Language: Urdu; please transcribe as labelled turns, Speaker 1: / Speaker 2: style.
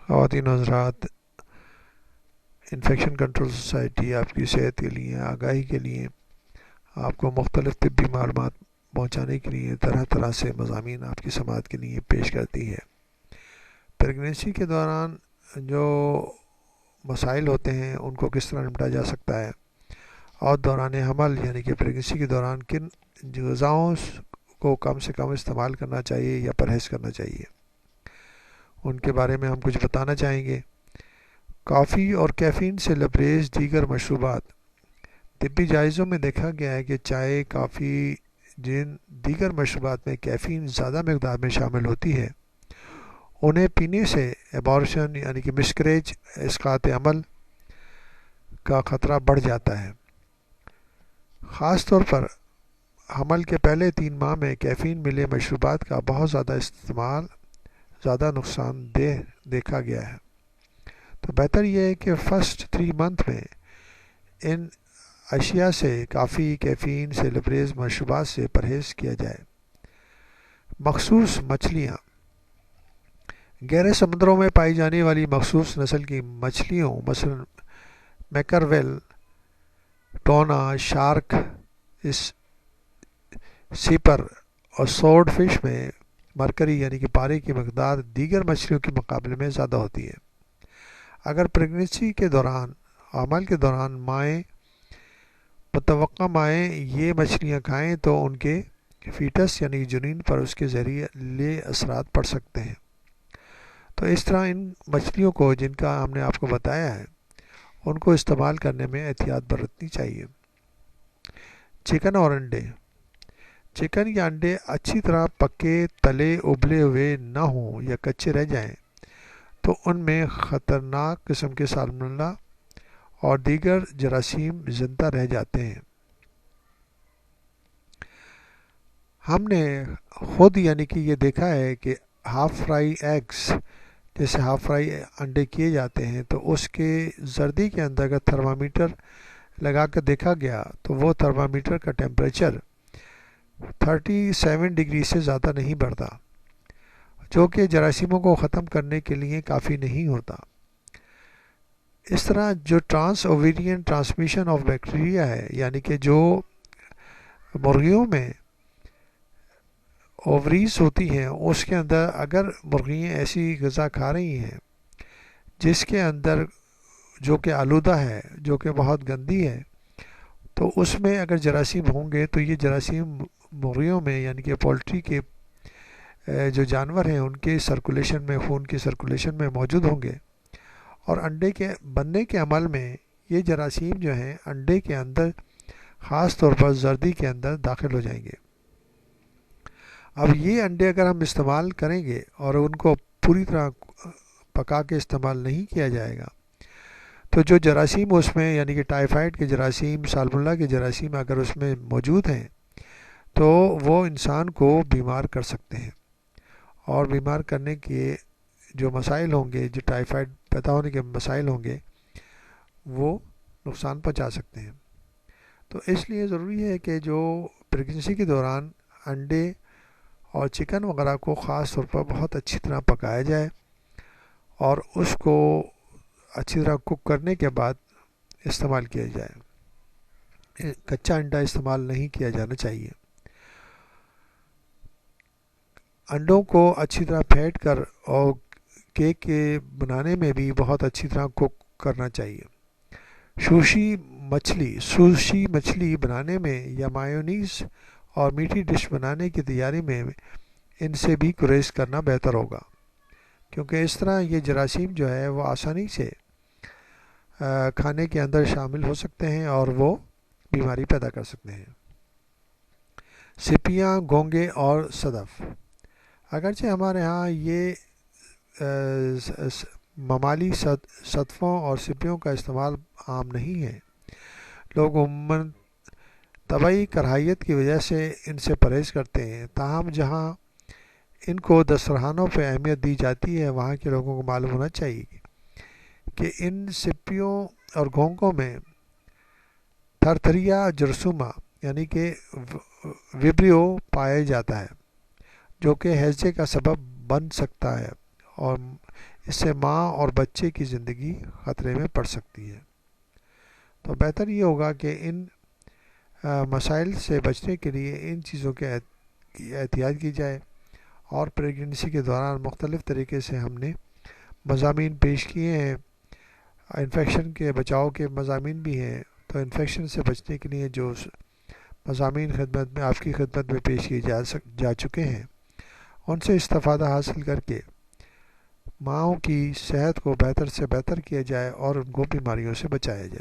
Speaker 1: خواتین و حضرات، انفیکشن کنٹرول سوسائٹی آپ کی صحت کے لیے، آگاہی کے لیے، آپ کو مختلف طبی معلومات پہنچانے کے لیے طرح طرح سے مضامین آپ کی سماعت کے لیے پیش کرتی ہے۔ پریگنینسی کے دوران جو مسائل ہوتے ہیں ان کو کس طرح نمٹا جا سکتا ہے، اور دوران حمل یعنی کہ پریگنینسی کے دوران کن غذاؤں کو کم سے کم استعمال کرنا چاہیے یا پرہیز کرنا چاہیے، ان کے بارے میں ہم کچھ بتانا چاہیں گے۔ کافی اور کیفین سے لبریز دیگر مشروبات۔ طبی جائزوں میں دیکھا گیا ہے کہ چائے، کافی، جن دیگر مشروبات میں کیفین زیادہ مقدار میں شامل ہوتی ہے، انہیں پینے سے ایبارشن یعنی کہ مسکریج، اسقاط عمل کا خطرہ بڑھ جاتا ہے۔ خاص طور پر حمل کے پہلے 3 ماہ میں کیفین ملے مشروبات کا بہت زیادہ استعمال زیادہ نقصان دہ دیکھا گیا ہے، تو بہتر یہ ہے کہ فرسٹ 3 منتھ میں ان اشیاء سے، کافی، کیفین سے لبریز مشروبات سے پرہیز کیا جائے۔ مخصوص مچھلیاں۔ گہرے سمندروں میں پائی جانے والی مخصوص نسل کی مچھلیوں مثلا میکرویل، ٹونا، شارک، سیپر اور سورڈ فش میں مرکری یعنی کہ پارے کی مقدار دیگر مچھلیوں کے مقابلے میں زیادہ ہوتی ہے۔ اگر پریگنینسی کے دوران، حمل کے دوران مائیں، متوقع مائیں یہ مچھلیاں کھائیں تو ان کے فیٹس یعنی جنین پر اس کے زہریلے اثرات پڑ سکتے ہیں۔ تو اس طرح ان مچھلیوں کو، جن کا ہم نے آپ کو بتایا ہے، ان کو استعمال کرنے میں احتیاط برتنی چاہیے۔ چکن اور انڈے۔ چکن یا انڈے اچھی طرح پکے، تلے، ابلے ہوئے نہ ہوں یا کچے رہ جائیں تو ان میں خطرناک قسم کے سالمونیلا اور دیگر جراثیم زندہ رہ جاتے ہیں۔ ہم نے خود یعنی کہ یہ دیکھا ہے کہ ہاف فرائی ایگز، جیسے ہاف فرائی انڈے کیے جاتے ہیں تو اس کے زردی کے اندر اگر تھرمامیٹر لگا کر دیکھا گیا تو وہ تھرمامیٹر کا ٹیمپریچر 37 ڈگری سے زیادہ نہیں بڑھتا، جو کہ جراثیموں کو ختم کرنے کے لیے کافی نہیں ہوتا۔ اس طرح جو trans ovarian transmission of bacteria ہے، یعنی کہ جو مرغیوں میں اووریز ہوتی ہیں، اس کے اندر اگر مرغیاں ایسی غذا کھا رہی ہیں جس کے اندر، جو کہ آلودہ ہے، جو کہ بہت گندی ہے، تو اس میں اگر جراثیم ہوں گے تو یہ جراثیم مرغیوں میں یعنی کہ پولٹری کے جو جانور ہیں ان کے سرکولیشن میں، خون کی سرکولیشن میں موجود ہوں گے، اور انڈے کے بننے کے عمل میں یہ جراثیم جو ہیں انڈے کے اندر، خاص طور پر زردی کے اندر داخل ہو جائیں گے۔ اب یہ انڈے اگر ہم استعمال کریں گے اور ان کو پوری طرح پکا کے استعمال نہیں کیا جائے گا تو جو جراثیم اس میں یعنی کہ ٹائیفائڈ کے جراثیم، سالمونیلا کے جراثیم اگر اس میں موجود ہیں تو وہ انسان کو بیمار کر سکتے ہیں، اور بیمار کرنے کے جو مسائل ہوں گے، جو ٹائیفائڈ پیدا ہونے کے مسائل ہوں گے، وہ نقصان پہنچا سکتے ہیں۔ تو اس لیے ضروری ہے کہ جو پریگنینسی کے دوران انڈے اور چکن وغیرہ کو خاص طور پر بہت اچھی طرح پکایا جائے، اور اس کو اچھی طرح کوک کرنے کے بعد استعمال کیا جائے۔ کچا انڈا استعمال نہیں کیا جانا چاہیے۔ انڈوں کو اچھی طرح پھینٹ کر اور کیک کے بنانے میں بھی بہت اچھی طرح کوک کرنا چاہیے۔ سوشی مچھلی بنانے میں یا مایونیز اور میٹھی ڈش بنانے کی تیاری میں ان سے بھی گریز کرنا بہتر ہوگا، کیونکہ اس طرح یہ جراثیم جو ہے وہ آسانی سے کھانے کے اندر شامل ہو سکتے ہیں اور وہ بیماری پیدا کر سکتے ہیں۔ سپیاں، گونگے اور صدف۔ اگرچہ ہمارے ہاں یہ ممالی صدفوں اور سپیوں کا استعمال عام نہیں ہے، لوگ عموماً طبعی کراہیت کی وجہ سے ان سے پرہیز کرتے ہیں، تاہم جہاں ان کو دسترخوانوں پہ اہمیت دی جاتی ہے وہاں کے لوگوں کو معلوم ہونا چاہیے کہ ان سپیوں اور گھونگوں میں تھرتھریا جرثومہ یعنی کہ وبریو پایا جاتا ہے، جو کہ ہیضے کا سبب بن سکتا ہے اور اس سے ماں اور بچے کی زندگی خطرے میں پڑ سکتی ہے۔ تو بہتر یہ ہوگا کہ ان مسائل سے بچنے کے لیے ان چیزوں کی احتیاط کی جائے، اور پریگننسی کے دوران مختلف طریقے سے ہم نے مضامین پیش کیے ہیں۔ انفیکشن کے بچاؤ کے مضامین بھی ہیں، تو انفیکشن سے بچنے کے لیے جو مضامین خدمت میں آپ کی خدمت میں پیش کیے جا چکے ہیں، ان سے استفادہ حاصل کر کے ماؤں کی صحت کو بہتر سے بہتر کیا جائے اور ان کو بیماریوں سے بچایا جائے۔